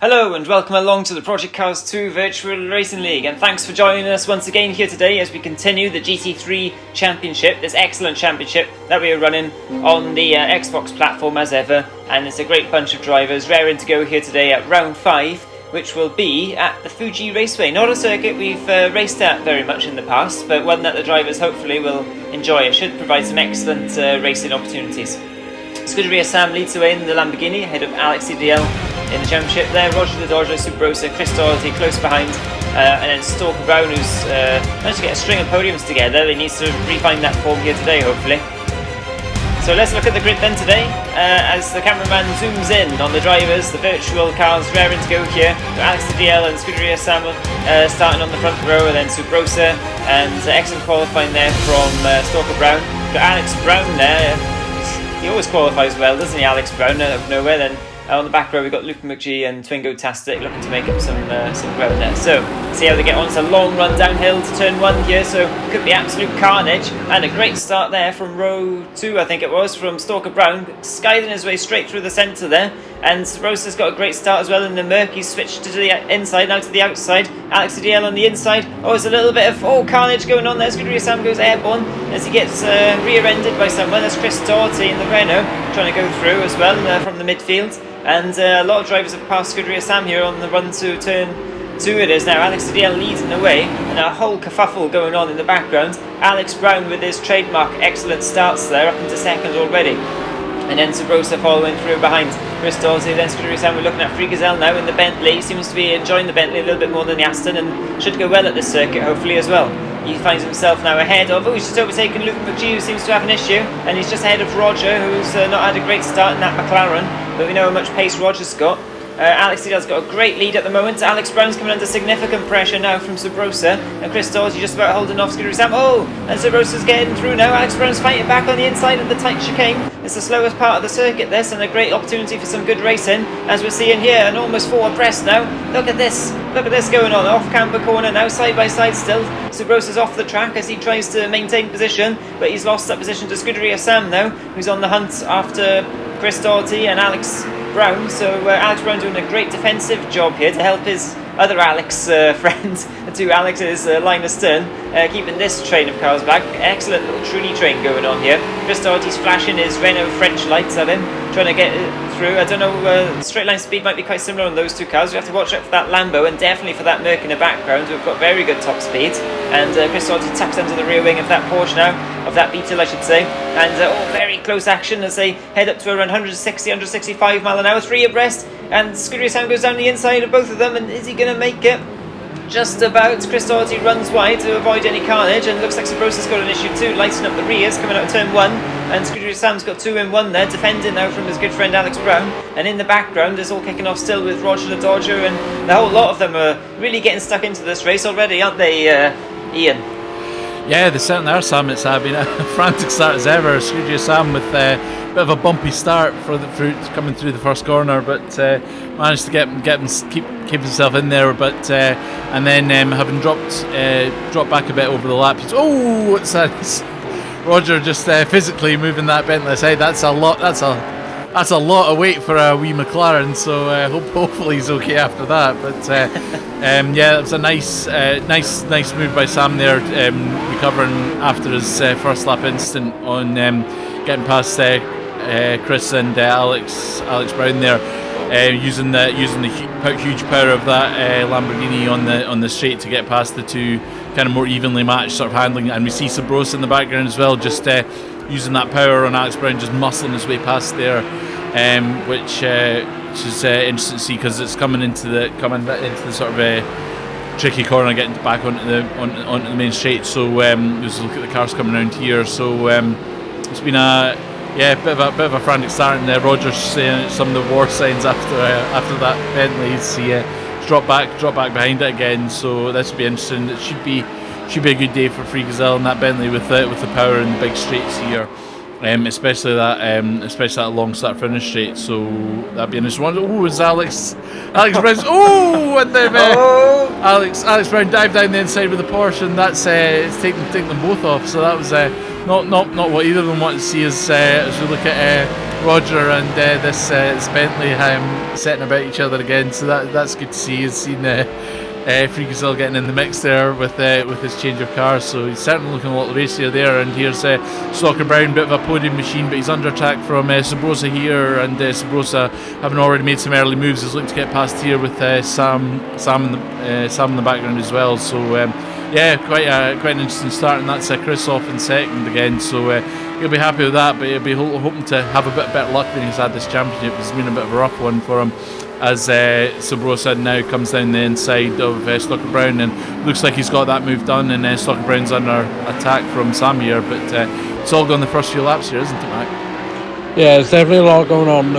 Hello and welcome along to the Project Cars 2 Virtual Racing League, and thanks for joining us once again here today as we continue the GT3 Championship, this excellent championship that we are running on the Xbox platform as ever, and it's a great bunch of drivers raring to go here today at round 5, which will be at the Fuji Raceway. Not a circuit we've raced at very much in the past, but one that the drivers hopefully will enjoy. It should provide some excellent racing opportunities. Scuderia Sam leads away in the Lamborghini ahead of Alex CDL in the championship there. Roger the Dodger, Subrosa, Chris Doherty close behind, and then Stalker Brown, who's managed to get a string of podiums together. He needs to refine that form here today, hopefully. So let's look at the grid then today, as the cameraman zooms in on the drivers. The virtual cars raring to go here. Alex CDL and Scuderia Sam starting on the front row, and then Subrosa, and excellent qualifying there from Stalker Brown. Got Alex Brown there. He always qualifies well, doesn't he, Alex Brown, out of nowhere. Then on the back row we've got Luke McGee and Twingo Tastic looking to make up some ground there. So, see how they get on. It's a long run downhill to turn 1 here, so could be absolute carnage. And a great start there from row 2, I think it was, from Stalker Brown, skiving his way straight through the centre there. And Rosa's got a great start as well in the Merc. He's switched to the inside, now to the outside. Alex CDL on the inside. Oh, there's a little bit of carnage going on there. Scuderia Sam goes airborne as he gets rear-ended by someone. There's Chris Doherty in the Renault trying to go through as well from the midfield. And a lot of drivers have passed Scuderia Sam here on the run to turn 2 it is now. Alex CDL leading the way, and a whole kerfuffle going on in the background. Alex Brown with his trademark excellent starts there, up into second already. And then Subrosa following through behind Chris Dorsey. Then Scuderia Sam, we're looking at Free Gazelle now in the Bentley. He seems to be enjoying the Bentley a little bit more than the Aston, and should go well at this circuit hopefully as well. He finds himself now ahead of, he's just overtaken Luke McGee, who seems to have an issue, and he's just ahead of Roger, who's not had a great start in that McLaren, but we know how much pace Roger's got. Alex CDL's got a great lead at the moment. Alex Brown's coming under significant pressure now from Subrosa, and Chris Doherty just about holding off Scuderia Sam. And Subrosa's getting through now. Alex Brown's fighting back on the inside of the tight chicane. It's the slowest part of the circuit, this, and a great opportunity for some good racing, as we're seeing here, and almost full abreast now. Look at this going on, off camber corner now, side by side still. Subrosa's off the track as he tries to maintain position, but he's lost that position to Scuderia Sam now, who's on the hunt after Chris Doherty and Alex Brown. So Alex Brown doing a great defensive job here to help his other Alex friend to Alex's line astern, keeping this train of cars back. Excellent little trolley train going on here. Chris Doherty's flashing his Renault French lights at him, trying to get it through. I don't know, straight line speed might be quite similar on those two cars. We have to watch out for that Lambo and definitely for that Merc in the background. We've got very good top speed, and Chris Doherty tucks into the rear wing of that Porsche now, of that Beetle I should say, and very close action as they head up to around 160, 165 mile an hour, 3 abreast, and Scuderia Sam goes down the inside of both of them, and is he going to make it? Just about. Chris Doherty runs wide to avoid any carnage, and looks like Subrosa's got an issue too, lighting up the rears coming out of turn 1, and Scuderia Sam's got 2 in 1 there, defending now from his good friend Alex Brown. And in the background is all kicking off still with Roger the Dodger, and the whole lot of them are really getting stuck into this race already, aren't they, Ian? Yeah, they certainly are, Sam. It's been a frantic start as ever. Scuderia Sam with a bit of a bumpy start for coming through the first corner, but managed to keep himself in there. But and then having dropped back a bit over the lap, it's Roger just physically moving that Bentley aside. That's a lot. That's a lot of weight for a wee McLaren, so hopefully he's okay after that. But yeah, it was a nice move by Sam there, recovering after his first lap instant on getting past Chris and Alex Brown there, using the huge power of that Lamborghini on the straight to get past the two kind of more evenly matched sort of handling. And we see Subrosa in the background as well, just using that power on Alex Brown, just muscling his way past there, which is interesting to see, because it's coming into the sort of tricky corner, getting back onto the main straight. So just look at the cars coming around here. So it's been a bit of a frantic start, and Roger's saying some of the war signs after that Bentley. He dropped back behind it again. So this will be interesting. It should be a good day for Free Gazelle and that Bentley with the power and the big straights here, especially that long start finish straight. So that'd be an interesting one. Oh, it's Alex Brown. Oh, and then Alex Brown dived down the inside with the Porsche, and that's it's taken them both off. So that was not what either of them want to see as we look at Roger and this Bentley setting about each other again. So that's good to see. He's seen Freakazoid getting in the mix there with his change of cars. So he's certainly looking a lot racier there. And here's Stalker Brown, bit of a podium machine, but he's under attack from Sabrosa here, and Sabrosa, having already made some early moves, is looking to get past here with Sam in the background as well. So yeah, quite an interesting start, and that's Chris off in second again. So he'll be happy with that, but he'll be hoping to have a bit better luck than he's had this championship. It's been a bit of a rough one for him, as Sabrosa now comes down the inside of Stalker Brown, and looks like he's got that move done, and Stalker Brown's under attack from Sam here, but it's all gone the first few laps here, isn't it, Mac? Yeah, there's definitely a lot going on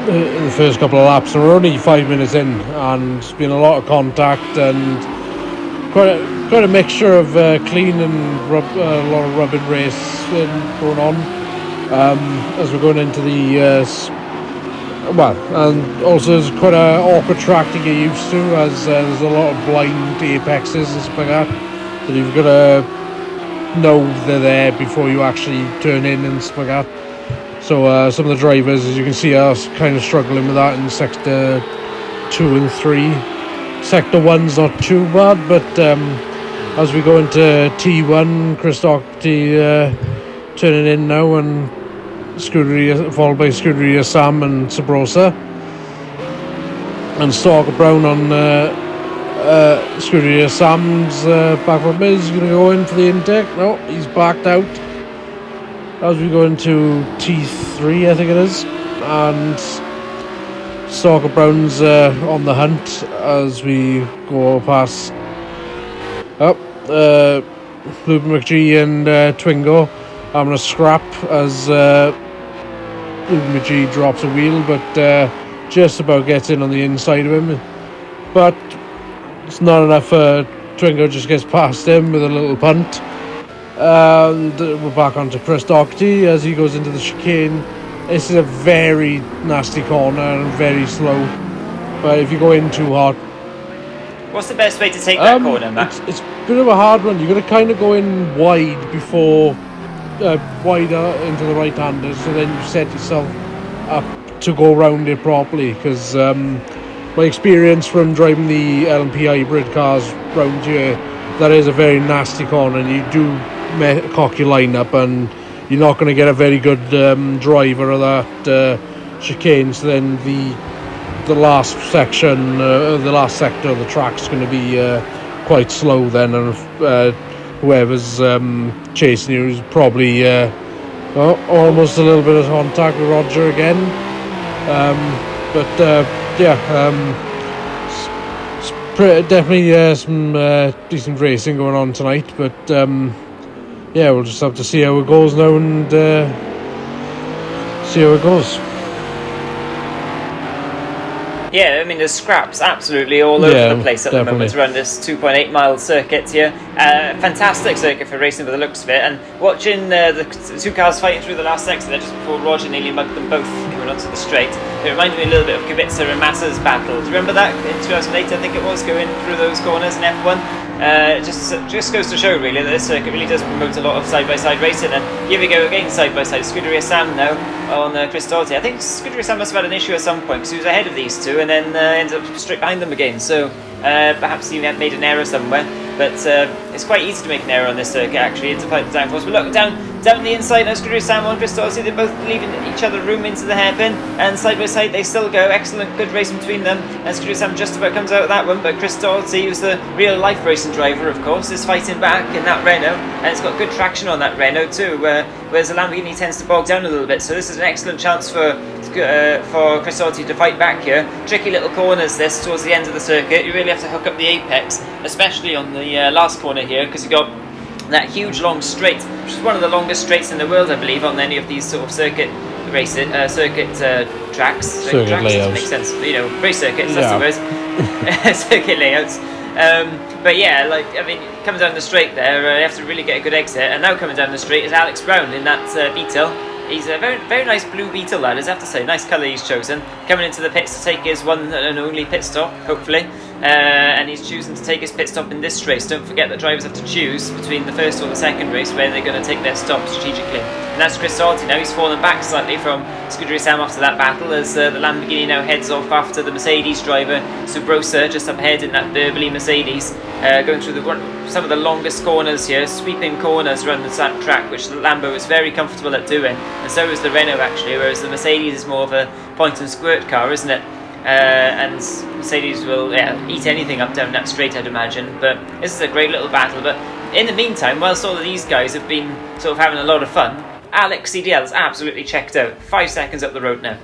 in the first couple of laps, and we're only 5 minutes in, and there's been a lot of contact and quite a mixture of clean and a lot of rubbing race going on as we're going into the and also it's quite an awkward track to get used to, as there's a lot of blind apexes and stuff like that you've got to know they're there before you actually turn in and stuff like that. So some of the drivers, as you can see, are kind of struggling with that in sector 2 and 3. Sector 1's not too bad, but as we go into T1, Chris Doherty turning in now, and followed by Scuderia Sam and Sabrosa. And Stalker Brown on Scuderia Sam's backward mid. He's going to go in for the intake. No, he's backed out. As we go into T3, I think it is, and Stalker Brown's on the hunt as we go past Blue McGee and Twingo. I'm going to scrap as Blue McGee drops a wheel, but just about gets in on the inside of him. But it's not enough. Twingo just gets past him with a little punt. And we're back onto Chris Doherty as he goes into the chicane. This is a very nasty corner and very slow, but if you go in too hot... What's the best way to take that corner, Matt? It's a bit of a hard one. You've got to kind of go in wide before... wider into the right-hander, so then you set yourself up to go around it properly, because my experience from driving the LMP hybrid cars round here, that is a very nasty corner, and you do cock your line up, and you're not going to get a very good driver of that chicane. So then the last section, the last sector of the track's going to be quite slow then, and whoever's chasing you is probably almost a little bit of contact with Roger again. Definitely some decent racing going on tonight, but we'll just have to see how it goes now, and see how it goes. Yeah, I mean, there's scraps absolutely all over the place at the moment around this 2.8 mile circuit here. Fantastic circuit for racing by the looks of it, and watching the two cars fighting through the last sector there just before Roger nearly mugged them both coming onto the straight. It reminded me a little bit of Kubica and Massa's battle. Do you remember that in 2008, I think it was, going through those corners in F1? It just goes to show really that this circuit really does promote a lot of side-by-side racing, and here we go again side-by-side. Scuderia Sam now on Chris Doherty. I think Scuderia Sam must have had an issue at some point because he was ahead of these two and then ended up straight behind them again, so perhaps he made an error somewhere, but it's quite easy to make an error on this circuit actually to fight the downforce. But look, down the inside now, Scuderia Sam on Chris Doherty, they're both leaving each other room into the hairpin, and side by side they still go. Excellent, good racing between them, and Scuderia Sam just about comes out of that one, but Chris Doherty, who's the real life racing driver of course, is fighting back in that Renault, and it's got good traction on that Renault too, whereas the Lamborghini tends to bog down a little bit, so this is an excellent chance for Chris Doherty to fight back here. Tricky little corners this towards the end of the circuit. You really have to hook up the apex, especially on the last corner here, because you've got that huge long straight, which is one of the longest straights in the world, I believe, on any of these sort of circuit tracks. Circuit layouts. Makes sense, you know, race circuits, that's the word. Circuit layouts. But yeah, like, I mean, coming down the straight there, you have to really get a good exit, and now coming down the straight is Alex Brown in that Beetle. He's a very, very nice blue Beetle, that is, I have to say. Nice colour he's chosen. coming into the pits to take his one and only pit stop, hopefully. And he's choosing to take his pit stop in this race. Don't forget that drivers have to choose between the first or the second race where they're going to take their stop strategically. And that's Chris Sarti now. He's fallen back slightly from Scuderia Sam after that battle, as the Lamborghini now heads off after the Mercedes driver Subrosa, just up ahead in that Burbly Mercedes, going through some of the longest corners here, sweeping corners around the track, which the Lambo is very comfortable at doing, and so is the Renault actually, whereas the Mercedes is more of a point and squirt car, isn't it? And Mercedes will eat anything up down that straight, I'd imagine. But this is a great little battle. But in the meantime, whilst all of these guys have been sort of having a lot of fun, Alex CDL is absolutely checked out. 5 seconds up the road now.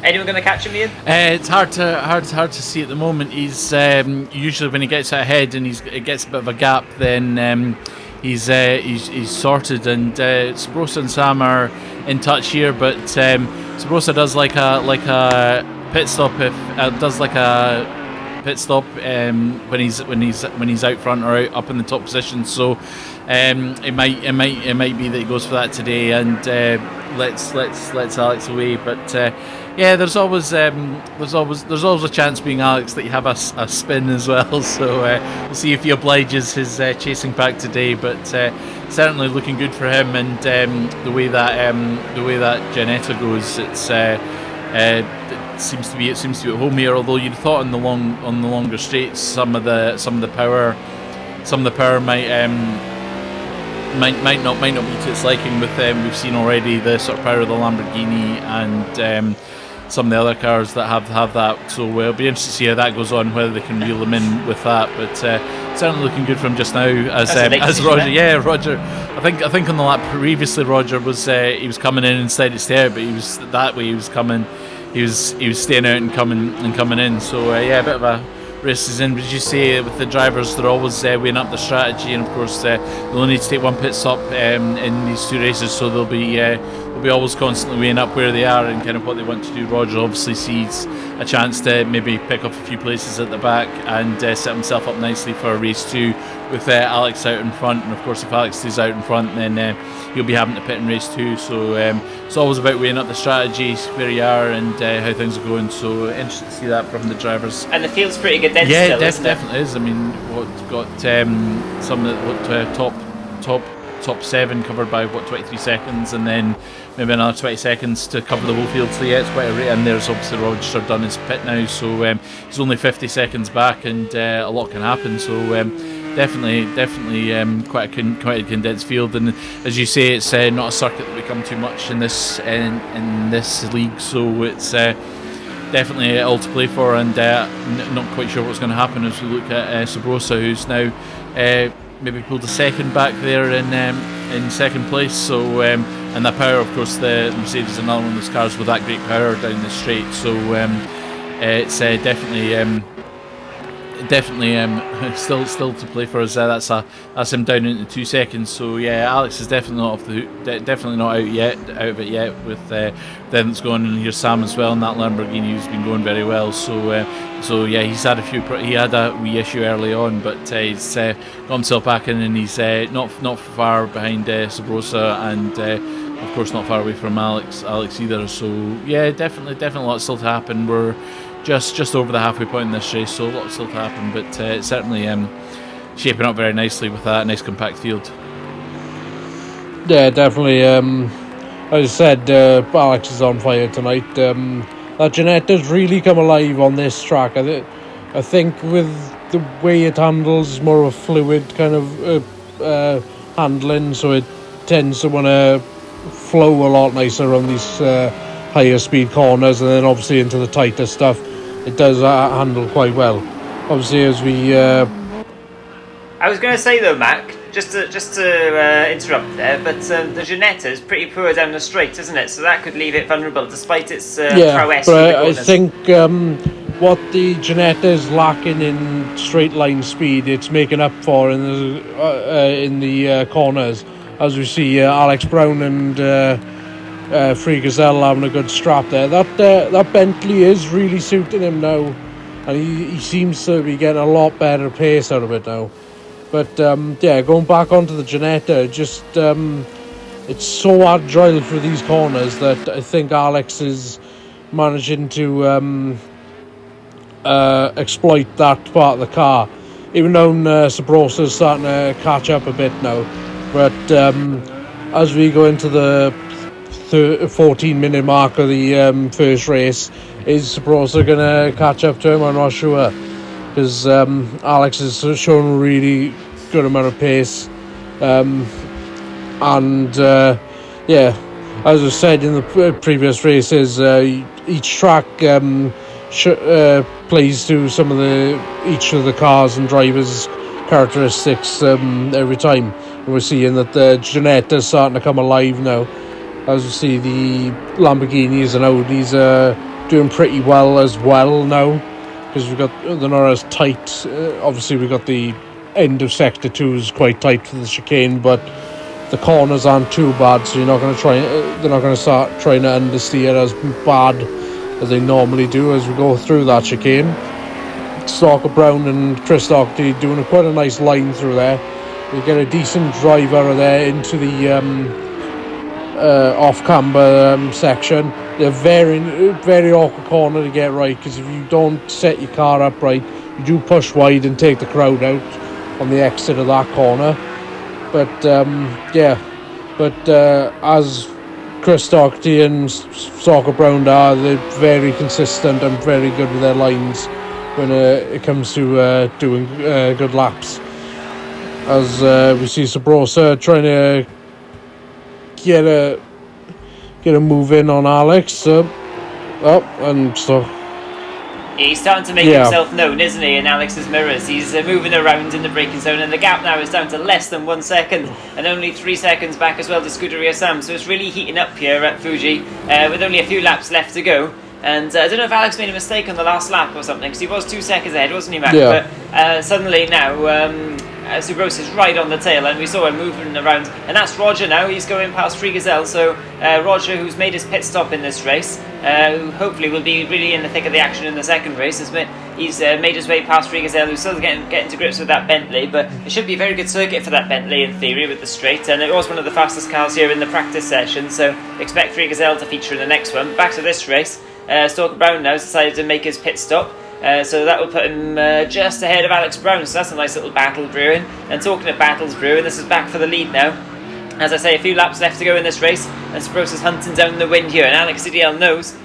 Anyone going to catch him, Ian? It's hard to see at the moment. He's usually when he gets ahead and it gets a bit of a gap, then he's sorted. And Sabrosa and Sam are in touch here, but Sabrosa does like a pit stop when he's out front or out up in the top position. So it might be that he goes for that today and lets Alex away. But there's always a chance, being Alex, that you have a spin as well. So we'll see if he obliges his chasing pack today. But certainly looking good for him, and the way that Ginetta goes, it seems to be at home here. Although you'd thought on the longer straights, some of the power might not be to its liking. With we've seen already the sort of power of the Lamborghini and some of the other cars that have that. So it'll be interesting to see how that goes on, whether they can reel them in with that. But certainly looking good for him just now. As Roger, Roger. I think on the lap previously, Roger was he was coming in instead of stair, but he was that way. He was coming. He was staying out and coming in. So a bit of a race is in. But as you say, with the drivers, they're always weighing up the strategy, and of course they'll only need to take one pit stop in these two races, so they'll be always constantly weighing up where they are and kind of what they want to do. Roger obviously sees a chance to maybe pick up a few places at the back and set himself up nicely for race 2 with Alex out in front. And of course, if Alex stays out in front, then he'll be having to pit in race 2. So it's always about weighing up the strategies, where you are and how things are going. So interesting to see that from the drivers. And the field's pretty good then. Yeah, still, definitely is. I mean, got some of the top 7 covered by 23 seconds, and then maybe another 20 seconds to cover the whole field. So yeah, it's quite a rate. And there's obviously Roger done his pit now, so he's only 50 seconds back, and a lot can happen. So definitely quite a condensed field. And as you say, it's not a circuit that we come too much in this league, so it's definitely all to play for. And not quite sure what's going to happen as we look at Sabrosa, who's now maybe pulled a second back there in second place. So and that power, of course, the Mercedes is another one of those cars with that great power down the straight. So it's definitely still to play for us. That's him down into 2 seconds. So yeah, Alex is definitely not off the hook, definitely not out of it yet. With them that's going, and here's Sam as well, and that Lamborghini who's been going very well. So yeah, he had a wee issue early on, but he's got himself back in, and he's not far behind Sabrosa, and of course not far away from Alex either. So yeah, definitely a lot still to happen. We're just over the halfway point in this race, so a lot still to happen, but it's certainly shaping up very nicely with that nice compact field. Yeah, definitely. As I said, Alex is on fire tonight. That Ginetta's really come alive on this track. I think with the way it handles, it's more of a fluid kind of handling, so it tends to want to flow a lot nicer on these higher speed corners, and then obviously into the tighter stuff it does handle quite well. Obviously, as we I was going to say though, Mac, just to interrupt there, but the Ginetta is pretty poor down the straight, isn't it? So that could leave it vulnerable, despite its prowess. But I think what the Ginetta is lacking in straight line speed, it's making up for in the corners, as we see Alex Brown and Free Gazelle having a good strap there. That Bentley is really suiting him now, and he seems to be getting a lot better pace out of it now. But going back onto the Ginetta, just it's so agile for these corners that I think Alex is managing to exploit that part of the car. Even though Sabrosa's starting to catch up a bit now, but as we go into the 14-minute mark of the first race, is Sabrosa going to catch up to him? I'm not sure, because Alex has shown a really good amount of pace, and yeah, as I said in the previous races, each track plays to some of each of the cars and drivers' characteristics every time. And we're seeing that the Ginetta is starting to come alive now. As we see, the Lamborghinis and Audis are doing pretty well as well now, because they're not as tight. Obviously, we got the end of Sector 2 is quite tight for the chicane, but the corners aren't too bad, so they're not going to start trying to understeer as bad as they normally do as we go through that chicane. Stalker Brown and Chris Doherty doing quite a nice line through there. We get a decent drive out of there into the off-camber section. They're very awkward corner to get right, because if you don't set your car up right, you do push wide and take the crowd out on the exit of that corner. But as Chris Doherty and Stalker Brown are, they're very consistent and very good with their lines when it comes to doing good laps. As we see Sabrosa trying to get a move in on Alex, and so. He's starting to make himself known, isn't he, in Alex's mirrors. He's moving around in the braking zone, and the gap now is down to less than 1 second, and only 3 seconds back as well to Scuderia Sam. So it's really heating up here at Fuji, with only a few laps left to go. And I don't know if Alex made a mistake on the last lap or something, because he was 2 seconds ahead, wasn't he, Matt? Yeah. But suddenly now, Subrosa is right on the tail, and we saw him moving around. And that's Roger now. He's going past Free Gazelle. So Roger, who's made his pit stop in this race, who hopefully will be really in the thick of the action in the second race, he's made his way past Free Gazelle, who's still getting to grips with that Bentley. But it should be a very good circuit for that Bentley in theory with the straight. And it was one of the fastest cars here in the practice session. So expect Free Gazelle to feature in the next one. Back to this race. Stalker Brown now has decided to make his pit stop. So that will put him just ahead of Alex Brown, so that's a nice little battle brewing. And talking of battles brewing, this is back for the lead now. As I say, a few laps left to go in this race, and Sabrosa's hunting down the wind here, and Alex CDL knows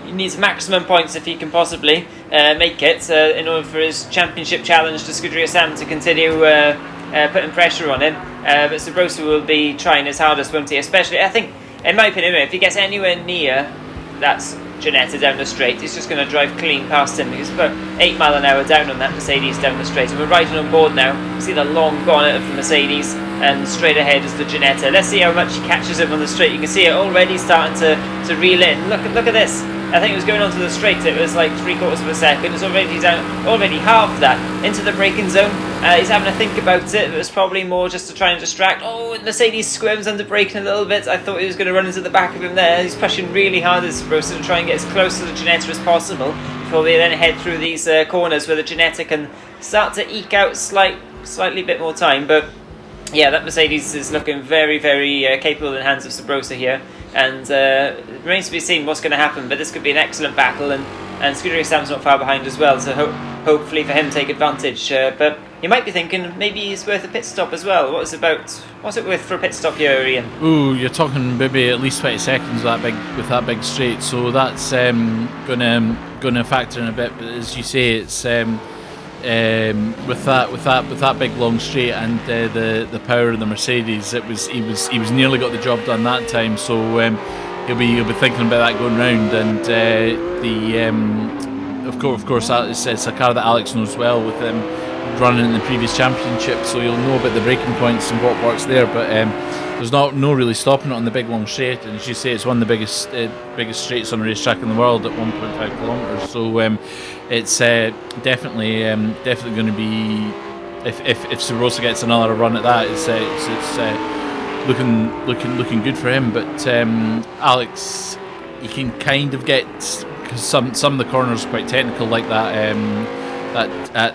he needs maximum points if he can possibly make it in order for his championship challenge to Scuderia Sam to continue putting pressure on him. But Sabrosa will be trying his hardest, won't he? Especially, I think, in my opinion, if he gets anywhere near that's Ginetta down the straight, he's just going to drive clean past him. He's about 8 miles an hour down on that Mercedes down the straight, and we're riding on board now. You see the long bonnet of the Mercedes, and straight ahead is the Ginetta. Let's see how much he catches him on the straight. You can see it already starting to reel in. Look at this. I think it was going onto the straight, it was like 3/4 of a second. It's already down, already halved that into the braking zone. He's having to think about it. It was probably more just to try and distract. Oh, Mercedes squirms under braking a little bit. I thought he was going to run into the back of him there. He's pushing really hard as Sabrosa to try and get as close to the Ginetta as possible before we then head through these corners where the Ginetta can start to eke out slightly bit more time. But yeah, that Mercedes is looking very, very capable in the hands of Sabrosa here. And it remains to be seen what's going to happen, but this could be an excellent battle, and Scuderia Sam's not far behind as well, so hopefully for him take advantage. But you might be thinking maybe it's worth a pit stop as well. What's it worth for a pit stop here, Ian? Ooh, you're talking maybe at least 20 seconds with that big straight, so that's gonna factor in a bit. But as you say, it's with that big long straight and the power of the Mercedes, he was nearly got the job done that time. So he'll be thinking about that going round, and of course it's a car that Alex knows well with him running in the previous championship, so you'll know about the braking points and what works there. But there's no really stopping it on the big long straight, and as you say, it's one of the biggest straights on a racetrack in the world at 1.5 kilometres. So it's definitely going to be, if Sabrosa gets another run at that, it's looking good for him. But Alex, you can kind of get, because some of the corners are quite technical, like that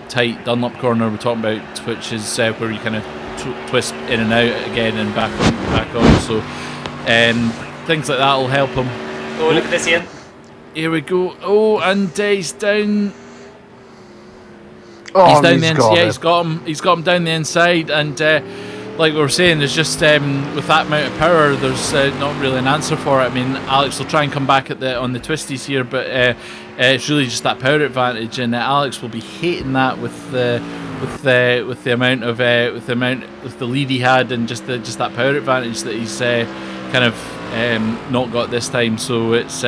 tight Dunlop corner we're talking about, which is where you kind of twist in and out again and back on. So things like that will help him. Oh, look at this, Ian. Here we go. Oh, and he's down. Oh, He's down the inside. Yeah, it. he's got him down the inside, and like we were saying, there's just with that amount of power, there's not really an answer for it. I mean, Alex will try and come back on the twisties here, but it's really just that power advantage, and Alex will be hating that with the amount of with the lead he had, and just that power advantage that he's kind of not got this time. So it's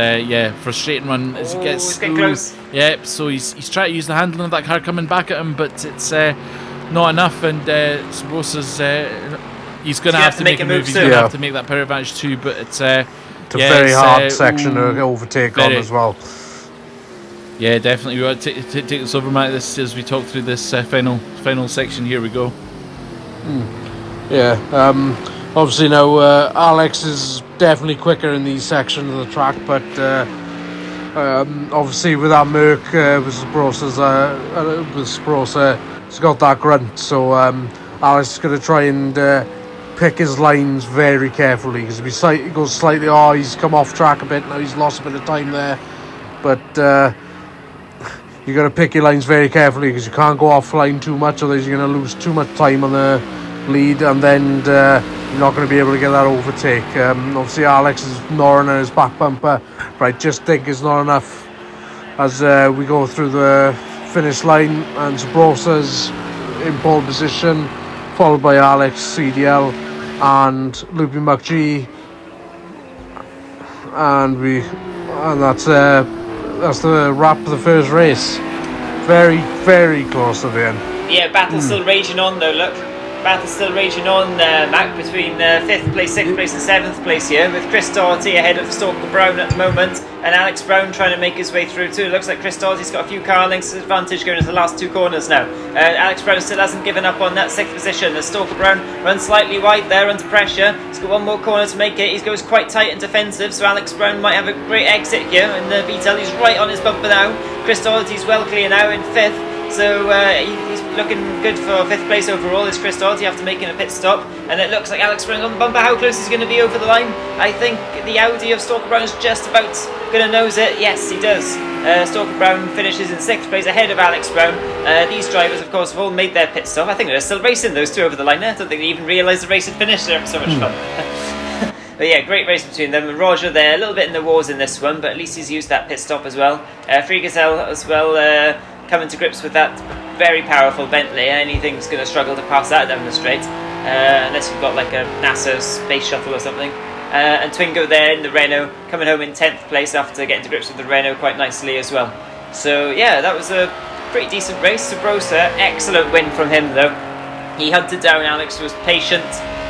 frustrating one as it gets close. Yep. So he's trying to use the handling of that car coming back at him, but it's not enough. And Sabrosa's he's going to have to make a move. He's going to have to make that power advantage too. But it's a very hard section to overtake on as well. Yeah, definitely. We want to take this over, Matt, as we talk through this final section. Here we go. Yeah. Obviously now Alex is definitely quicker in these sections of the track, but obviously with that Merc with Sabrosa, he's got that grunt, so Alex is going to try and pick his lines very carefully, because if he goes slightly, he's come off track a bit now, he's lost a bit of time there, but you got to pick your lines very carefully, because you can't go offline too much, otherwise you're going to lose too much time on the lead, and then you're not going to be able to get that overtake. Obviously Alex is gnawing at his back bumper, but I just think it's not enough as we go through the finish line, and Sabrosa's in pole position, followed by Alex, CDL and Loopy McG, and that's the wrap of the first race. Very, very close to the end. Yeah, battle's still raging on though, look. Battle's still raging on, Mac, between 5th place, 6th place and 7th place here, with Chris Doherty ahead of Stalker Brown at the moment, and Alex Brown trying to make his way through too. It looks like Chris Doherty's got a few car lengths advantage going into the last 2 corners now. Alex Brown still hasn't given up on that 6th position. The Stalker Brown runs slightly wide there under pressure. He's got one more corner to make it. He goes quite tight and defensive, so Alex Brown might have a great exit here, and the VTEL, he's right on his bumper now. Chris Doherty's well clear now in 5th. So he's looking good for 5th place overall, is Chris Doherty, after making a pit stop. And it looks like Alex Brown on the bumper. How close is he going to be over the line? I think the Audi of Stalker Brown is just about going to nose it. Yes, he does. Stalker Brown finishes in 6th place ahead of Alex Brown. These drivers, of course, have all made their pit stop. I think they're still racing, those two over the line there. I don't think they even realised the race had finished. They're having so much fun. But yeah, great race between them. And Roger there, a little bit in the wars in this one, but at least he's used that pit stop as well. Free Gazelle as well, coming to grips with that very powerful Bentley. Anything's going to struggle to pass that down the straight, unless you've got like a NASA space shuttle or something. And Twingo there in the Renault, coming home in 10th place after getting to grips with the Renault quite nicely as well. So yeah, that was a pretty decent race. Sabrosa, excellent win from him though. He hunted down Alex, was patient,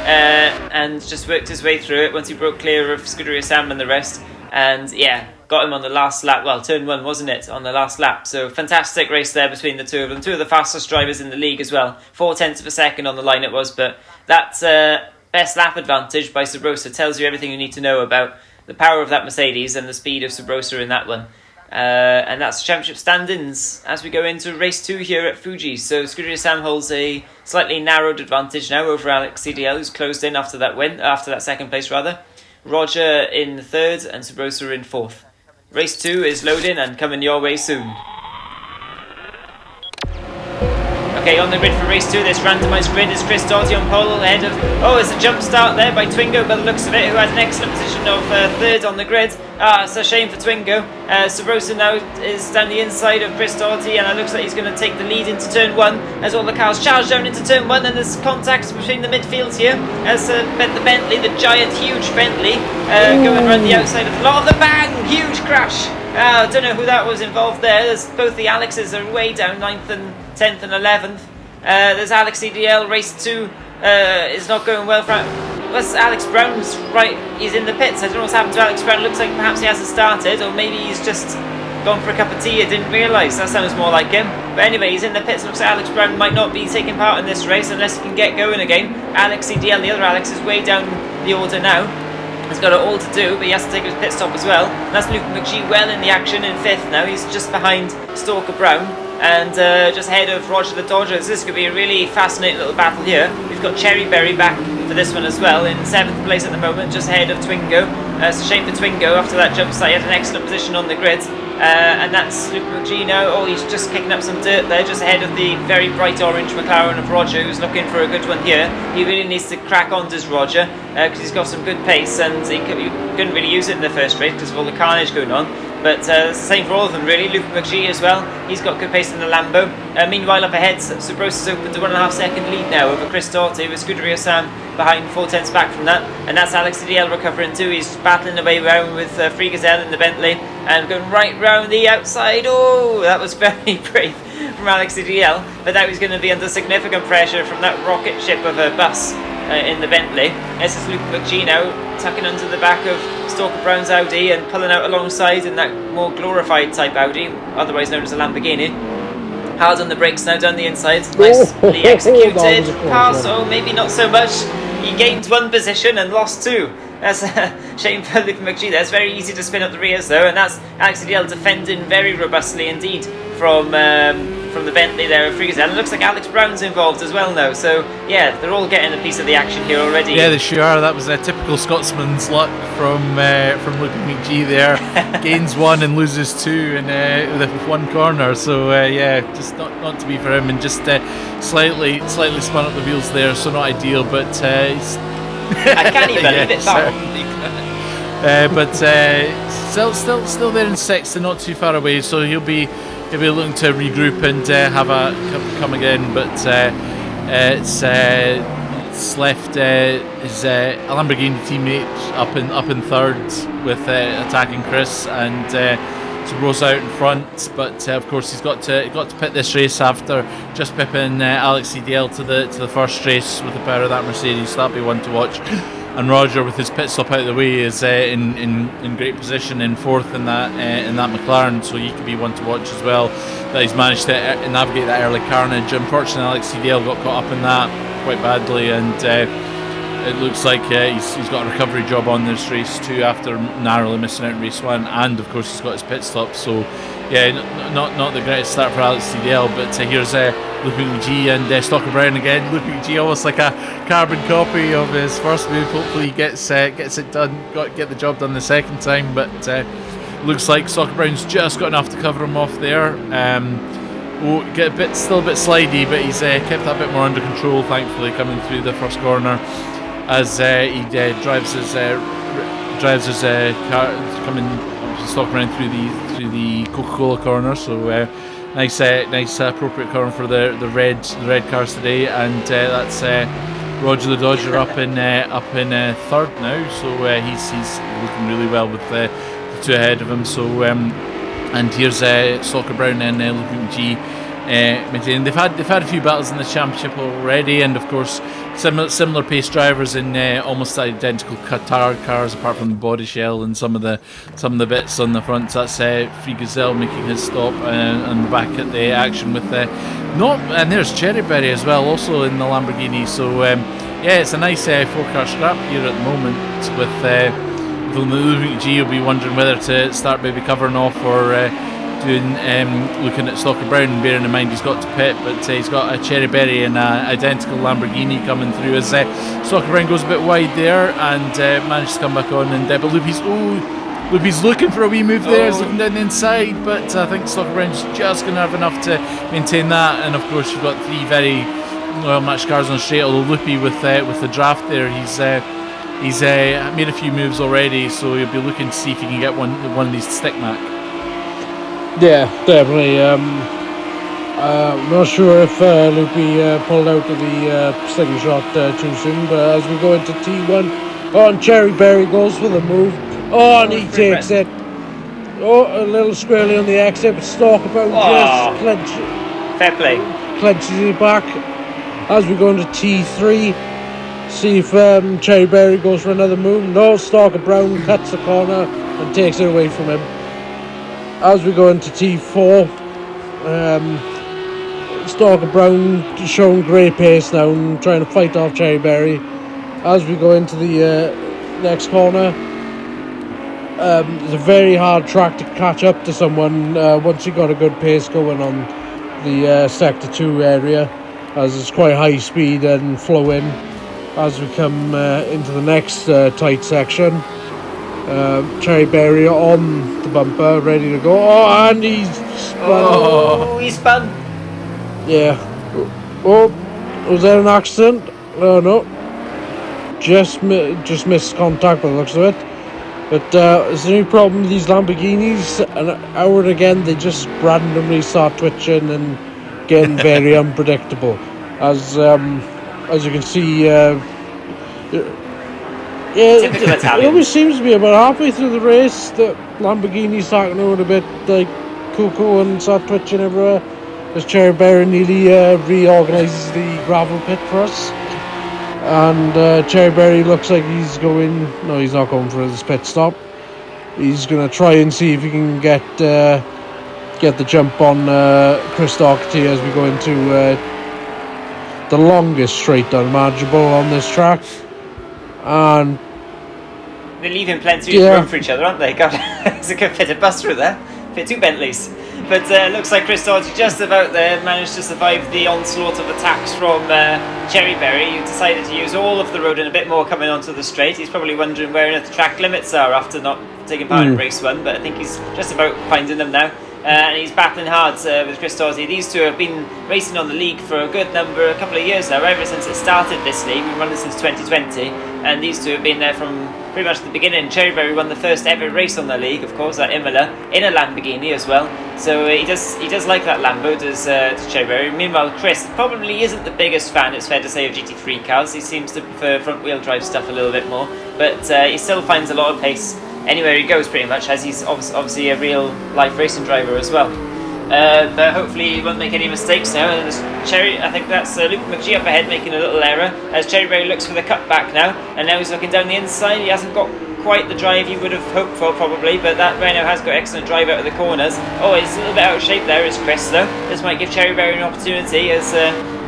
and just worked his way through it once he broke clear of Scuderia Sam and the rest. And yeah, got him on the last lap. Well, turn 1, wasn't it, on the last lap? So fantastic race there between the two of them. Two of the fastest drivers in the league as well. 0.4 of a second on the line it was, but that best lap advantage by Sabrosa tells you everything you need to know about the power of that Mercedes and the speed of Sabrosa in that one. And that's championship standings as we go into race 2 here at Fuji. So Scuderia Sam holds a slightly narrowed advantage now over Alex CDL, who's closed in after that win, after that second place rather. Roger in 3rd and Sabrosa in 4th. Race 2 is loading and coming your way soon. Okay, on the grid for race 2, this randomised grid is Chris Doherty on pole ahead of... Oh, it's a jump start there by Twingo by the looks of it, who had an excellent position of 3rd on the grid. It's a shame for Twingo. Sabrosa now is down the inside of Chris Doherty, and it looks like he's going to take the lead into turn 1 as all the cars charge down into turn 1, and there's contact between the midfields here as the Bentley, the giant, huge Bentley, going around the outside of the lot of the bang! Huge crash! I don't know who that was involved there. There's both the Alexes are way down, 9th and 10th and 11th. There's Alex EDL, race 2 is not going well for... What's Alex Brown's right? He's in the pits. I don't know what's happened to Alex Brown. Looks like perhaps he hasn't started, or maybe he's just gone for a cup of tea. I didn't realise. That sounds more like him. But anyway, he's in the pits. Looks like Alex Brown might not be taking part in this race unless he can get going again. Alex EDL, the other Alex, is way down the order now. He's got it all to do, but he has to take his pit stop as well. And that's Luke McGee well in the action in 5th now. He's just behind Stalker Brown and just ahead of Roger the Dodger. This is going to be a really fascinating little battle here. We've got Cherry Berry back for this one as well in 7th place at the moment, just ahead of Twingo. It's a shame for Twingo after that jump start. He had an excellent position on the grid. And that's Luke McGee now. Oh, he's just kicking up some dirt there, just ahead of the very bright orange McLaren of Roger, who's looking for a good one here. He really needs to crack on, does Roger, because he's got some good pace, and he couldn't really use it in the first race because of all the carnage going on. But it's the same for all of them, really. Luke McGee as well. He's got good pace in the Lambo. Meanwhile, up ahead, Subrosa's opened a 1.5 second lead now over Chris Doughty, with Scuderia Sam behind 4/10 back from that. And that's Alex DL recovering too. He's battling away around with Free Gazelle in the Bentley and going right round the outside. Oh, that was very brave from Alex DL. But that was going to be under significant pressure from that rocket ship of a bus in the Bentley. This is Luke McGee now, tucking under the back of Stalker Brown's Audi and pulling out alongside in that more glorified type Audi, otherwise known as a Lamborghini. Hard on the brakes now down the inside. Nicely executed. Pass, oh, maybe not so much. He gained 1 position and lost 2. That's a shame for Luke McGee there. It's very easy to spin up the rears though, and that's Alex DL defending very robustly indeed from the Bentley there of Free Gazelle. It looks like Alex Brown's involved as well now, so yeah, they're all getting a piece of the action here already. Yeah, they sure are. That was a typical Scotsman's luck from Luke McGee there. Gains 1 and loses 2 with 1 corner, so yeah, just not to be for him, and just slightly spun up the wheels there, so not ideal, but he's I can't even believe it. But still there in 6th and not too far away, so he'll be looking to regroup and have a come again. But it's left his Lamborghini teammate up in 3rd with attacking Chris, and Rosa out in front. But of course he's got to pit this race after just pipping Alex CDL to the first race with the power of that Mercedes. So that'll be one to watch. And Roger, with his pit stop out of the way, is in great position in 4th in that McLaren, so he could be one to watch as well. That he's managed to navigate that early carnage. Unfortunately, Alex CDL got caught up in that quite badly, and it looks like he's got a recovery job on this race too, after narrowly missing out in race 1, and of course he's got his pit stop. So yeah, not the greatest start for Alex CDL, but here's Luke McGee and Stalker Brown again. Luke McGee almost like a carbon copy of his first move. Hopefully he gets it done, get the job done the second time, but looks like Stalker Brown's just got enough to cover him off there. Still a bit slidey, but he's kept that a bit more under control, thankfully, coming through the first corner as he drives his car, coming Stalker Brown through the Coca-Cola corner. So nice appropriate corner for the red cars today, and that's Roger the Dodger up in 3rd now. So he's looking really well with the 2 ahead of him. So and here's Stalker Brown and Luke McGee maintaining. They've had a few battles in the championship already, and of course similar pace drivers in almost identical Qatar cars, apart from the body shell and some of the bits on the front. So that's Free Gazelle making his stop and back at the action with and there's Cherry Berry as well, also in the Lamborghini. So yeah, it's a nice 4-car scrap here at the moment with Luke McGee. Will be wondering whether to start maybe covering off or looking at Stalker Brown, bearing in mind he's got to pit, but he's got a Cherry Berry and an identical Lamborghini coming through as Stalker Brown goes a bit wide there and managed to come back on. And but Loopy's looking for a wee move there. He's looking down the inside, but I think Stalker Brown's just going to have enough to maintain that. And of course you've got 3 very well matched cars on straight, although Loopy with the draft there, he's made a few moves already, so he'll be looking to see if he can get one of these to stick, Mac. Yeah, definitely. I'm not sure if Loopy pulled out of the sling shot too soon, but as we go into T1, and Cherry Berry goes for the move. And he takes it. A little squirrely on the exit, but Stalker Brown just fair play. Clenches it back. As we go into T3, see if Cherry Berry goes for another move. No, Stalker Brown cuts the corner and takes it away from him. As we go into T4, Stalker Brown showing great pace now and trying to fight off Cherry Berry. As we go into the next corner, it's a very hard track to catch up to someone once you got a good pace going on the Sector 2 area, as it's quite high speed and flow in as we come into the next tight section. Cherry Berry on the bumper, ready to go. Oh, and he's spun. Oh, he spun. Yeah. Oh, was there an accident? No. Just missed contact by the looks of it. But is there any problem with these Lamborghinis? An hour and again, they just randomly start twitching and getting very unpredictable. As you can see, Typical it Italians. always seems to be about halfway through the race that Lamborghini's starting to go a bit like cuckoo and start twitching everywhere. As Cherry Berry nearly reorganises the gravel pit for us. And Cherry Berry looks like he's going... No, he's not going for his pit stop. He's going to try and see if he can get the jump on Chris Doherty as we go into the longest straight unimaginable on this track. And They're leaving plenty of room for each other, aren't they? God, it's a good fit of bus through there. Fit 2 Bentleys. But looks like Chris Doherty just about there managed to survive the onslaught of attacks from Cherry Berry, who decided to use all of the road and a bit more coming onto the straight. He's probably wondering where the track limits are after not taking part in race 1, but I think he's just about finding them now. And he's battling hard with Chris Doherty. These two have been racing on the league for a couple of years now, ever since it started this league. We've been running since 2020, and these two have been there from pretty much the beginning. Cherry Berry won the first ever race on the league, of course, at Imola, in a Lamborghini as well. So he does like that Lambo, does Cherry Berry. Meanwhile, Chris probably isn't the biggest fan, it's fair to say, of GT3 cars. He seems to prefer front wheel drive stuff a little bit more, but he still finds a lot of pace anywhere he goes, pretty much, as he's obviously a real life racing driver as well. But hopefully he won't make any mistakes now. And I think that's Luke McGee up ahead making a little error as Cherry Berry looks for the cutback now, and now he's looking down the inside. He hasn't got quite the drive he would have hoped for probably, but that Renault has got excellent drive out of the corners. Oh, he's a little bit out of shape there, is Chris though. This might give Cherry Berry an opportunity as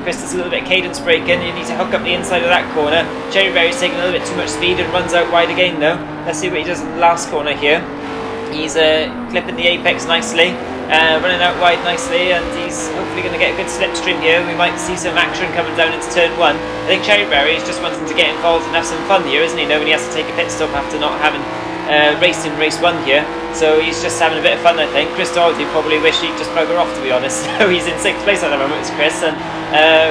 Chris does a little bit of cadence braking. You need to hook up the inside of that corner. Cherry Berry's taking a little bit too much speed and runs out wide again though. Let's see what he does in the last corner here. He's clipping the apex nicely, running out wide nicely, and he's hopefully going to get a good slipstream here. We might see some action coming down into turn 1. I think Cherry Berry is just wanting to get involved and have some fun here, isn't he? Knowing he has to take a pit stop after not having raced in race 1 here. So he's just having a bit of fun, I think. Chris Doherty probably wish he'd just bugger off, to be honest. So he's in 6th place at the moment, it's Chris, and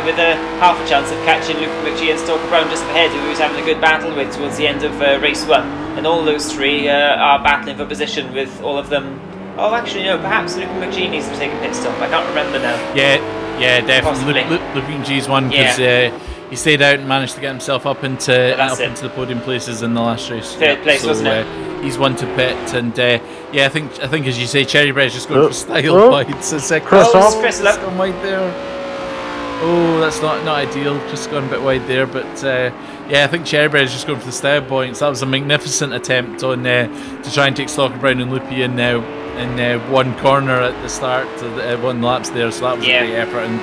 with a half a chance of catching Luke McGee and Stalker Brown just ahead, who he was having a good battle with towards the end of race 1. And all those three are battling for position with all of them. Oh, actually, no, perhaps Luke McGee needs to take a pit stop. I can't remember now. Yeah, definitely. Luke McGee's one because he stayed out and managed to get himself up into the podium places in the last race. Third place, wasn't it? He's one to pit, and I think as you say, Cherry Berry's just going for style wide. So Chris gone wide there. Oh, that's not ideal. Just gone a bit wide there, but I think Cherry Berry's just going for the style points. That was a magnificent attempt on to try and take Stalker Brown and Loopy in one corner at the start, one laps there. So that was a great effort. And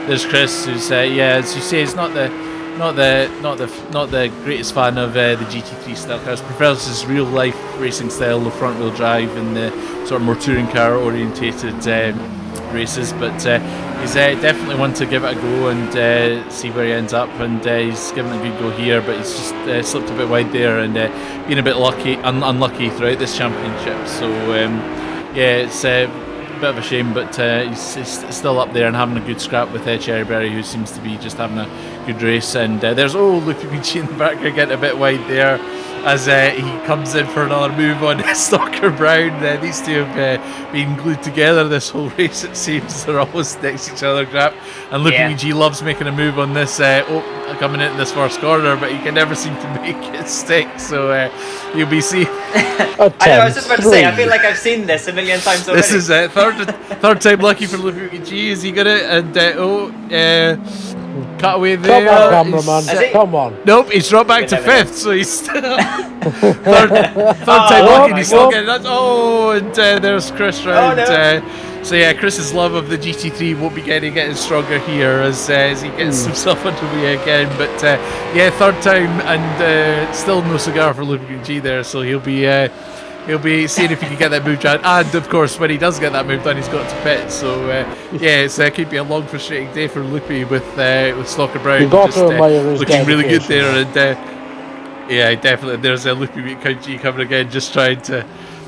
there's Chris, who's as you say, he's not the greatest fan of the GT3 style cars. Prefers his real life racing style, the front wheel drive and the sort of more touring car orientated races. But he's definitely one to give it a go and see where he ends up. And he's given it a good go here, but he's just slipped a bit wide there and been a bit unlucky throughout this championship. So it's a bit of a shame, but he's still up there and having a good scrap with Cherry Berry, who seems to be just having a good race. And there's Luke McGee in the back, getting a bit wide there as he comes in for another move on Stalker Brown. These two have been glued together this whole race, it seems. They're always next to each other, crap. And Luke McGee loves making a move on this coming into this first corner, but he can never seem to make it stick. So you'll be seeing. I was just about to say, I feel like I've seen this a million times already. This is third time lucky for Luke McGee. Is he got it? And cut away there. Come on, cameraman. Come on. Nope, he's dropped back to 5th, so he's still third time lucky. And he's still getting that. And there's Chris round. So Chris's love of the GT3 won't be getting stronger here as he gets himself underway again. But third time and still no cigar for Luke McGee there. So he'll be seeing if he can get that move done. And of course, when he does get that move done, he's got to pit. So it's could be a long, frustrating day for Loopy with Stalker Brown just looking really good there. And Yeah, definitely. There's a loopy beat Country coming again, just trying to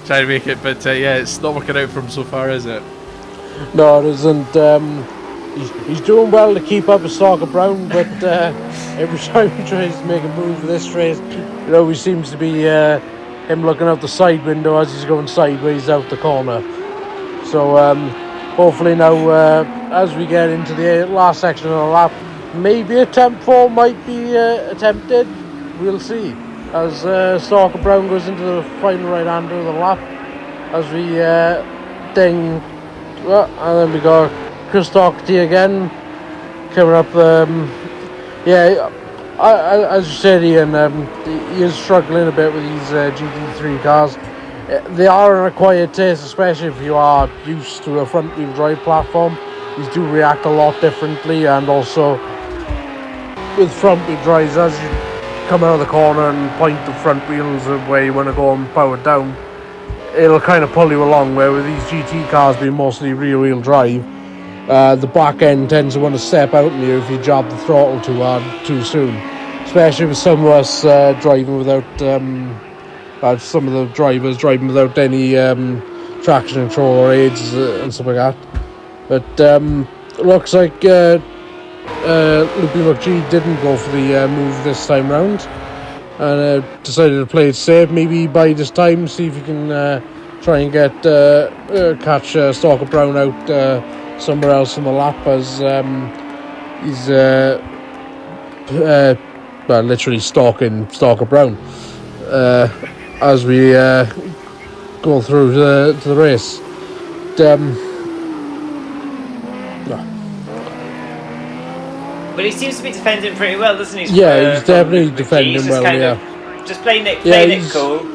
make it. But yeah, it's not working out for him so far, is it? No, it isn't. He's doing well to keep up with Stalker Brown, but every time he tries to make a move this race, it always seems to be him looking out the side window as he's going sideways out the corner. So hopefully now, as we get into the last section of the lap, maybe a temp 4 might be attempted. We'll see. As Stalker Brown goes into the final right-hander of the lap, as we ding. Well, and then we got Chris Doherty again coming up. As you said, Ian, he is struggling a bit with these GT3 cars. They are an acquired taste, especially if you are used to a front-wheel drive platform. These do react a lot differently, and also with front-wheel drives, as you come out of the corner and point the front wheels where you want to go and power down, it'll kind of pull you along, where with these GT cars being mostly rear-wheel drive, the back end tends to want to step out on you if you jab the throttle too hard too soon, especially with some of us driving without some of the drivers driving without any traction control or aids and stuff like that. But it looks like Loopy McGee didn't go for the move this time round, and decided to play it safe. Maybe by this time, see if he can try and get catch Stalker Brown out somewhere else on the lap, as he's literally stalking Stalker Brown as we go through to the race. But he seems to be defending pretty well, doesn't he? Yeah, he's definitely defending well. Just playing it cool.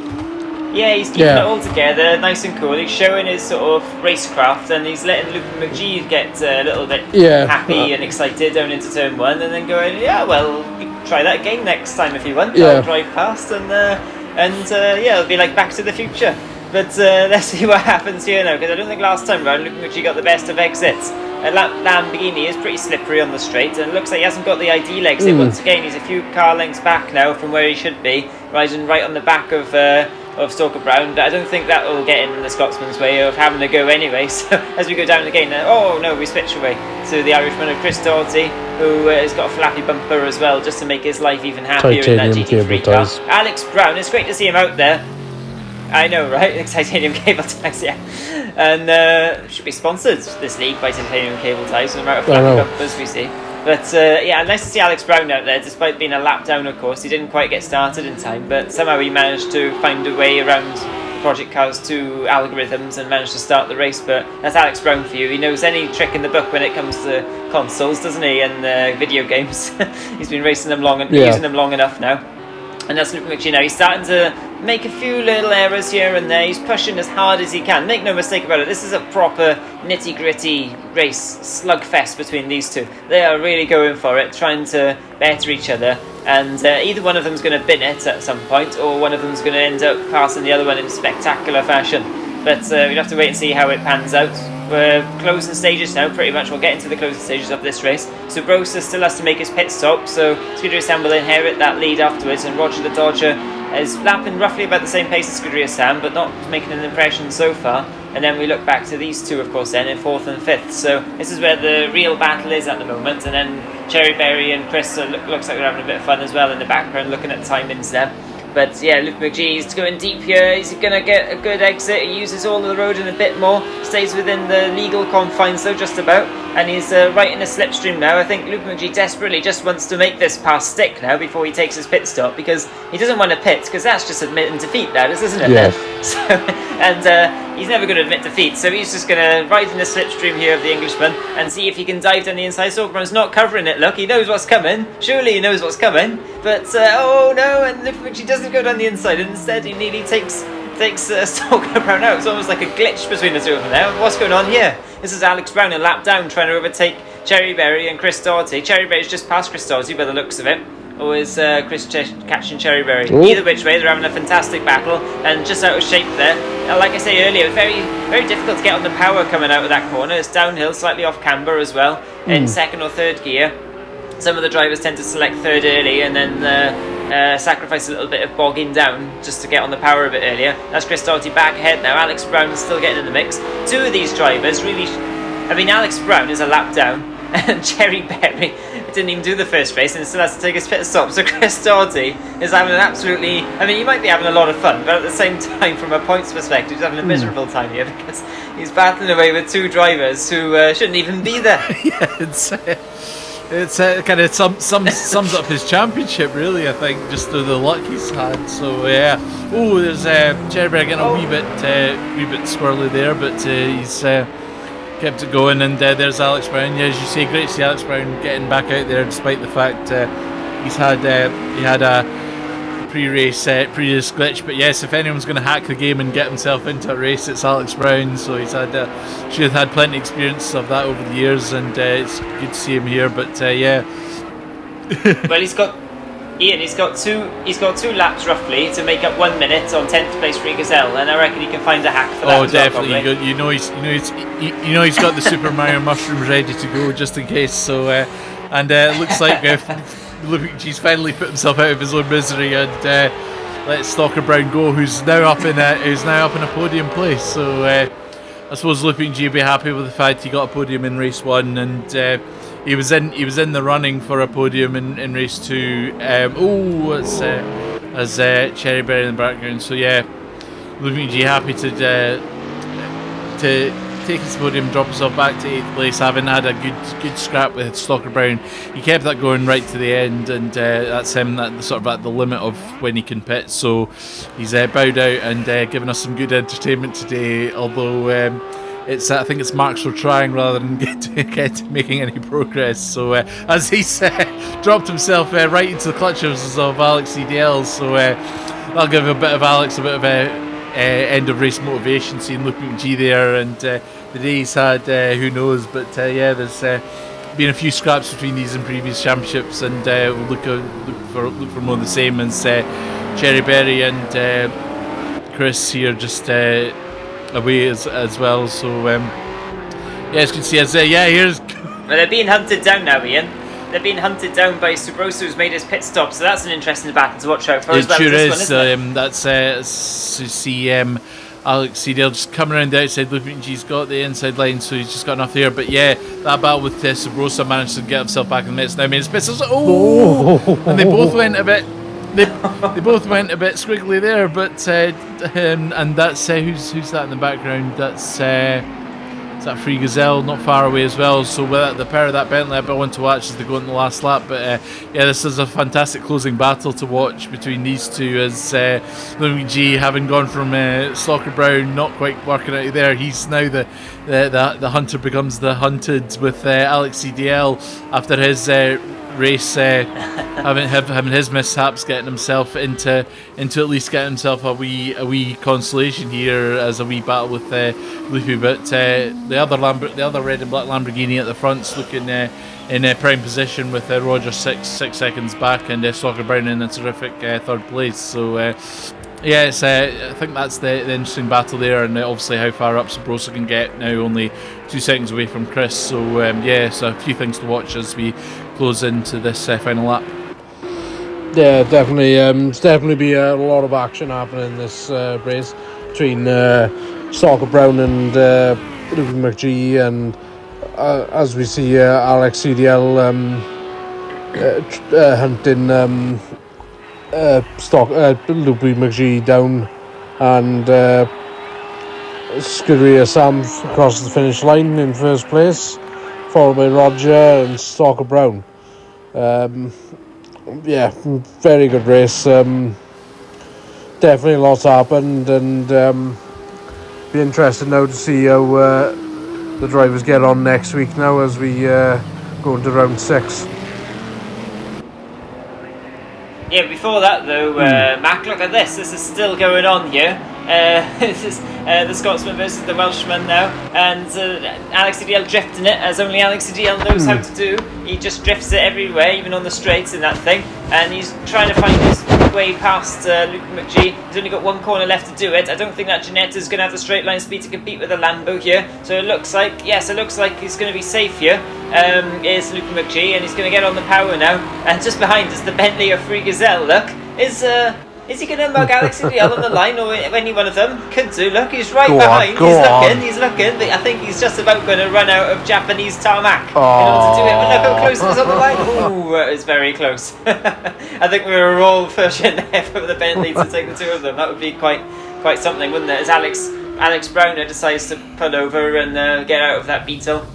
Yeah, he's keeping it all together, nice and cool. He's showing his sort of racecraft, and he's letting Loopy McGee get a little bit happy and excited going into turn 1, and then going, yeah, well, you can try that again next time if you want. I'll drive past, and it'll be like Back to the Future. But let's see what happens here now, because I don't think last time round Loopy McGee got the best of exits. Lamborghini is pretty slippery on the straight, and it looks like he hasn't got the ID exit. Once again, he's a few car lengths back now from where he should be, riding right on the back of Stalker Brown. I don't think that will get in the Scotsman's way of having to go anyway. So as we go down again, we switch away to the Irishman of Chris Doherty, who has got a flappy bumper as well, just to make his life even happier in that GT3 car. Alex Brown, it's great to see him out there. I know, right? Titanium cable ties, yeah. And should be sponsored, this league, by Titanium cable ties, so no matter flappy bumpers we see. But nice to see Alex Brown out there, despite being a lap down, of course. He didn't quite get started in time, but somehow he managed to find a way around the Project Cars 2 algorithms and managed to start the race. But that's Alex Brown for you. He knows any trick in the book when it comes to consoles, doesn't he, and video games. He's been racing them using them long enough now. And that's Loopy McGee now. He's starting to make a few little errors here and there. He's pushing as hard as he can. Make no mistake about it, this is a proper nitty-gritty race, slugfest between these two. They are really going for it, trying to better each other. And either one of them is going to bin it at some point, or one of them is going to end up passing the other one in spectacular fashion. But we'll have to wait and see how it pans out. We're closing stages now, pretty much. We'll get into the closing stages of this race. So Brosa still has to make his pit stop, so Scuderius Sam will inherit that lead afterwards, and Roger the Dodger is lapping roughly about the same pace as Scuderius Sam, but not making an impression so far. And then we look back to these two, of course, then in 4th and 5th. So this is where the real battle is at the moment. And then Cherry Berry and Chris looks like they're having a bit of fun as well in the background, looking at timings there. But yeah, Loopy McGee's going deep here. Is he going to get a good exit? He uses all of the road and a bit more. Stays within the legal confines though, just about. And he's right in a slipstream now. I think Loopy McGee desperately just wants to make this pass stick now before he takes his pit stop, because he doesn't want to pit, because that's just admitting defeat, that is, isn't it? Yes. So, and he's never going to admit defeat, so he's just going to ride in the slipstream here of the Englishman and see if he can dive down the inside. Stalkerman's not covering it, look, he knows what's coming. Surely he knows what's coming. But, oh no, and Loopy McGee doesn't go down the inside, and instead he nearly takes Stalker Brown out. It's almost like a glitch between the two of them now. What's going on here? This is Alex Brown a lap down, trying to overtake Cherry Berry and Chris Doherty. Cherry Berry's just past Chris Doherty by the looks of it. Or is Chris catching Cherry Berry? Ooh. Either which way, they're having a fantastic battle, and just out of shape there. Like I say earlier, very, very difficult to get on the power coming out of that corner. It's downhill, slightly off camber as well, in 2nd or 3rd gear. Some of the drivers tend to select 3rd early and then sacrificed a little bit of bogging down just to get on the power a bit earlier. That's Chris Doherty back ahead now. Alex Brown is still getting in the mix. Two of these drivers really... I mean, Alex Brown is a lap down, and Jerry Berry didn't even do the first race and still has to take his pit stop. So Chris Doherty is having an absolutely... I mean, he might be having a lot of fun, but at the same time, from a points perspective, he's having a miserable time here because he's battling away with two drivers who shouldn't even be there. Yeah, it's kind of sums up his championship, really. I think just through the luck he's had. So yeah. Oh, there's Jerry Berry getting a wee bit swirly there, but he's kept it going. And there's Alex Brown. Yeah, as you say, great to see Alex Brown getting back out there, despite the fact he had a pre-race glitch. But yes, if anyone's going to hack the game and get himself into a race, it's Alex Brown. So he's should have had plenty of experience of that over the years, and it's good to see him here. But yeah. Well, he's got two laps roughly to make up 1 minute on 10th place for Gazelle, and I reckon he can find a hack for that. Oh, as definitely. Well, He's got the Super Mario mushrooms ready to go just in case. So and it looks like Luigi's finally put himself out of his own misery and let Stalker Brown go, who's now up in a podium place. So I suppose Luigi will be happy with the fact he got a podium in race 1, and he was in the running for a podium in race 2. As Cherry Berry in the background. So yeah, Luigi happy to take his podium, drop himself back to 8th place, having had a good scrap with Stalker Brown. He kept that going right to the end, and that's him sort of at the limit of when he can pit. So he's bowed out and given us some good entertainment today. Although I think it's marks for trying rather than making any progress. So as he's dropped himself right into the clutches of Alex CDL, so that'll give Alex a bit of a end of race motivation, seeing Looping G there, and the day he's had, who knows. But yeah, there's been a few scraps between these and previous championships, and we'll look for more of the same as Cherry Berry and Chris here just away as well. So yeah, it's good to see us. Here's. Well, they're being hunted down now, Ian. They're being hunted down by Subrosa, who's made his pit stop, so that's an interesting battle to watch out for. It sure is. That's to see Alex Cedale just coming around the outside. Luigi's got the inside line, so he's just got enough there. But yeah, that battle with Subrosa managed to get himself back in the mix. Now made his pit. And they both went a bit. They both went a bit squiggly there, but and that's who's that in the background? That's that Free Gazelle not far away as well. So with the pair of that Bentley, I want to watch as they go in the last lap. But yeah, this is a fantastic closing battle to watch between these two, as Luigi, having gone from Stalker Brown not quite working out there, he's now the hunter becomes the hunted with Alex CDL after his race having his mishaps, getting himself into at least getting himself a wee consolation here as a wee battle with Loopy. But the other red and black Lamborghini at the front's looking in prime position with Roger 6 seconds back, and Stalker Brown in a terrific third place. So yeah, I think that's the interesting battle there, and obviously how far up Subrosa can get now, only 2 seconds away from Chris. So yeah, so a few things to watch as we close into this final lap. Yeah, definitely. There's definitely be a lot of action happening in this race between Stalker Brown and Luke McGee, and as we see Alex CDL hunting Loopy McGee down, and Scuderia Sam crosses the finish line in first place, followed by Roger and Stalker Brown. Yeah, very good race. Definitely lots happened, and be interested now to see how the drivers get on next week now as we go into round 6. Yeah, before that though, Mac, look at this. This is still going on here. This is the Scotsman versus the Welshman now, and Alex CDL drifting it as only Alex CDL knows how to do. He just drifts it everywhere, even on the straights in that thing, and he's trying to find his way past Luke McGee. He's only got one corner left to do it. I don't think that Giannetta's going to have the straight line speed to compete with the Lambo here, so it looks like he's going to be safe here. Is Luke McGee, and he's going to get on the power now, and just behind us the Bentley of Free Gazelle, look. Is he going to mug Alex Ideal on the line, or any one of them? Could do. Look, he's right Go behind. on. He's looking. But I think he's just about going to run out of Japanese tarmac in order to do it. But look how close it is on the line. Ooh, it was very close. I think we were all pushing there for the Bentley to take the two of them. That would be quite something, wouldn't it? As Alex Browner decides to pull over and get out of that Beetle,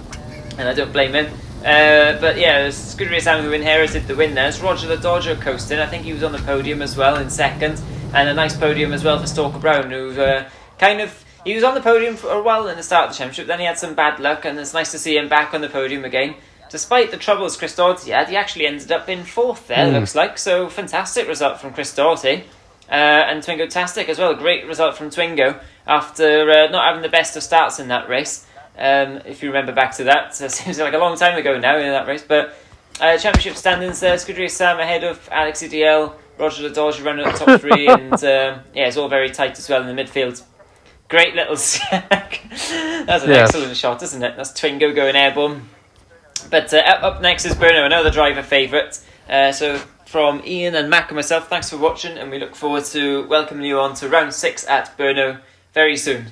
and I don't blame him. But yeah, it's Scuderia Sam who inherited the win there. It's Roger the Dodger coasting. I think he was on the podium as well in second, and a nice podium as well for Stalker Brown, who he was on the podium for a while in the start of the championship. Then he had some bad luck, and it's nice to see him back on the podium again. Despite the troubles Chris Doherty had, he actually ended up in fourth there. Looks like, so fantastic result from Chris Doherty. And Twingo-tastic as well. Great result from Twingo after not having the best of starts in that race. If you remember back to that, it seems like a long time ago now in that race. But championship standings there: Scuderia Sam ahead of Alex EDL, Roger the Dodger running at the top three, and it's all very tight as well in the midfield. Great little sack. That's an excellent shot, isn't it? That's Twingo going airborne. But up next is Bruno, another driver favourite. So from Ian and Mac and myself, thanks for watching, and we look forward to welcoming you on to round 6 at Brno very soon.